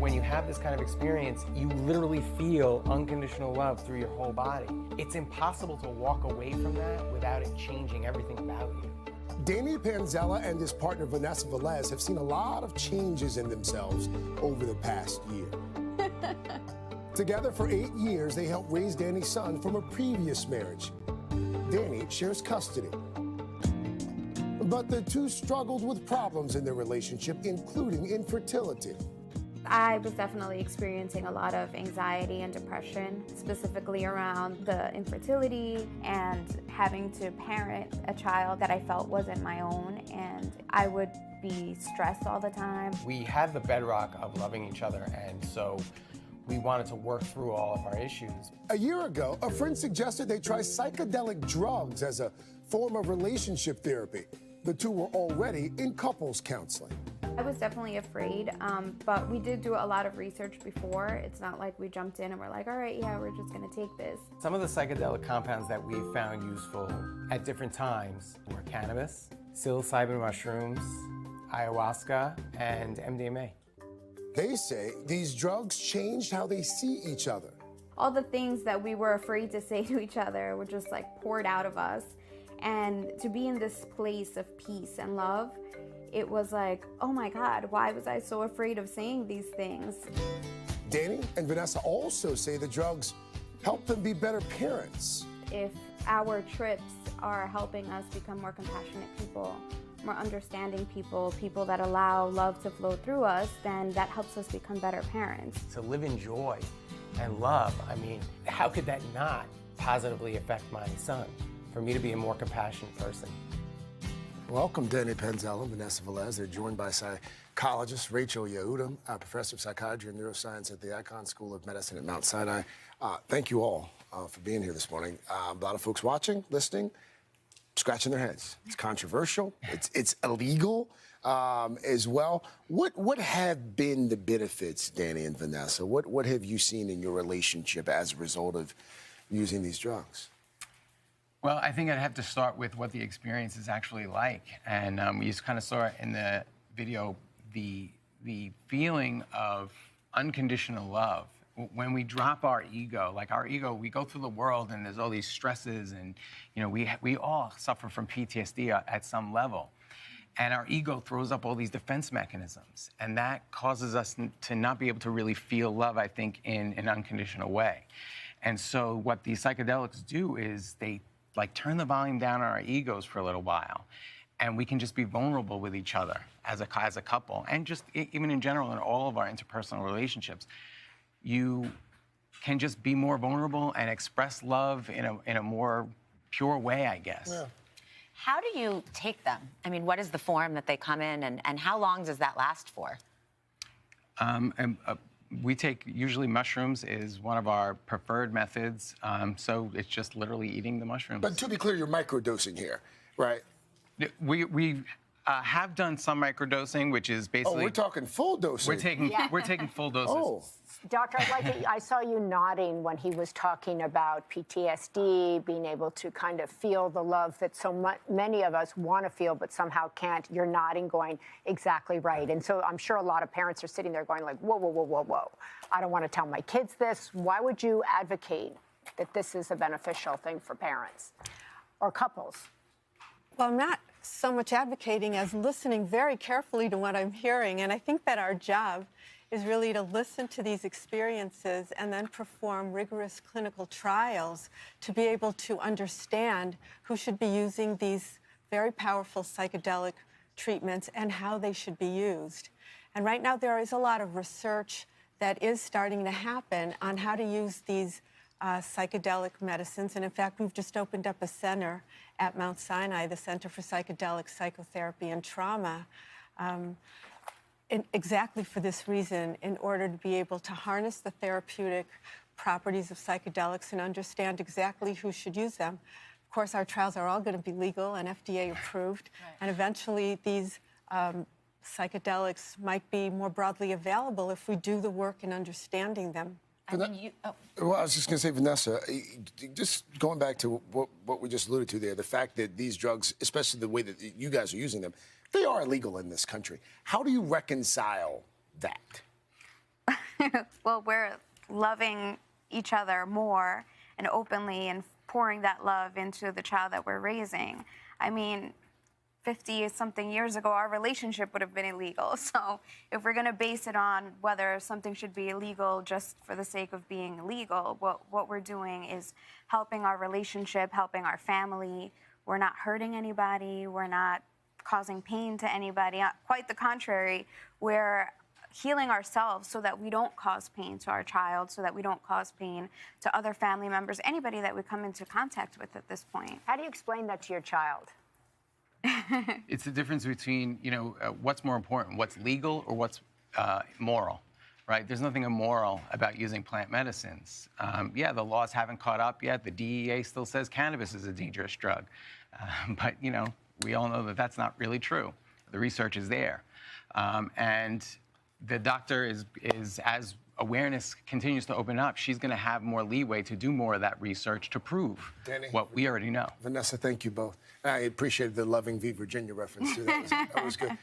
When you have this kind of experience, you literally feel unconditional love through your whole body. It's impossible to walk away from that without it changing everything about you. Danny Panzella and his partner Vanessa Velez have seen a lot of changes in themselves over the past year. Together for 8 years, they helped raise Danny's son from a previous marriage. Danny shares custody. But the two struggled with problems in their relationship, including infertility. I was definitely experiencing a lot of anxiety and depression, specifically around the infertility and having to parent a child that I felt wasn't my own, and I would be stressed all the time. We had the bedrock of loving each other, and so we wanted to work through all of our issues. A year ago, a friend suggested they try psychedelic drugs as a form of relationship therapy. The two were already in couples counseling. I was definitely afraid, but we did do a lot of research before. It's not like we jumped in and we're like, all right, yeah, we're just gonna take this. Some of the psychedelic compounds that we found useful at different times were cannabis, psilocybin mushrooms, ayahuasca, and MDMA. They say these drugs changed how they see each other. All the things that we were afraid to say to each other were just like poured out of us. And to be in this place of peace and love, it was like, oh my God, why was I so afraid of saying these things? Danny and Vanessa also say the drugs help them be better parents. If our trips are helping us become more compassionate people, more understanding people, people that allow love to flow through us, then that helps us become better parents. To live in joy and love, I mean, how could that not positively affect my son? For me to be a more compassionate person. Welcome, Danny Panzella and Vanessa Velez. They're joined by psychologist Rachel Yehuda, professor of psychiatry and neuroscience at the Icahn School of Medicine at Mount Sinai. Thank you all for being here this morning. A lot of folks watching, listening, scratching their heads. It's controversial. It's illegal as well. What have been the benefits, Danny and Vanessa? What have you seen in your relationship as a result of using these drugs? Well, I think I'd have to start with what the experience is actually like. And we just kind of saw in the video the feeling of unconditional love. When we drop our ego, we go through the world and there's all these stresses, and we all suffer from PTSD at some level. And our ego throws up all these defense mechanisms, and that causes us to not be able to really feel love, I think, in an unconditional way. And so what these psychedelics do is they turn the volume down on our egos for a little while, and we can just be vulnerable with each other as a couple, and just even in general in all of our interpersonal relationships. You can just be more vulnerable and express love in a more pure way, I guess. Yeah. How do you take them? I mean, what is the form that they come in, and how long does that last for? We take, usually mushrooms is one of our preferred methods, so it's just literally eating the mushrooms. But to be clear, you're microdosing here, right? We have done some microdosing, which is basically... Oh, we're talking full dosing. We're taking full doses. Oh. Doctor, I saw you nodding when he was talking about PTSD, being able to kind of feel the love that many of us want to feel but somehow can't. You're nodding, going, exactly right. And so I'm sure a lot of parents are sitting there going like, whoa, whoa, whoa, whoa, whoa. I don't want to tell my kids this. Why would you advocate that this is a beneficial thing for parents or couples? Well, I'm not so much advocating as listening very carefully to what I'm hearing. And I think that our job is really to listen to these experiences and then perform rigorous clinical trials to be able to understand who should be using these very powerful psychedelic treatments and how they should be used. And right now there is a lot of research that is starting to happen on how to use these psychedelic medicines. And in fact, we've just opened up a center at Mount Sinai, the Center for Psychedelic Psychotherapy and Trauma, exactly for this reason, in order to be able to harness the therapeutic properties of psychedelics and understand exactly who should use them. Of course, our trials are all going to be legal and FDA approved, and eventually these psychedelics might be more broadly available if we do the work in understanding them. Well, I was just going to say, Vanessa, just going back to what we just alluded to there, the fact that these drugs, especially the way that you guys are using them, they are illegal in this country. How do you reconcile that? well, we're loving each other more and openly and pouring that love into the child that we're raising. I mean, 50-something years ago, our relationship would have been illegal. So if we're going to base it on whether something should be illegal just for the sake of being illegal, what we're doing is helping our relationship, helping our family. We're not hurting anybody. We're not causing pain to anybody. Quite the contrary, we're healing ourselves so that we don't cause pain to our child, so that we don't cause pain to other family members, anybody that we come into contact with at this point. How do you explain that to your child? It's the difference between, what's more important, what's legal or what's moral, right? There's nothing immoral about using plant medicines. Yeah, the laws haven't caught up yet. The DEA still says cannabis is a dangerous drug. But, we all know that that's not really true. The research is there. And the doctor is as awareness continues to open up, she's going to have more leeway to do more of that research to prove what we already know. Vanessa, thank you both. I appreciated the loving V Virginia reference, too. That was good.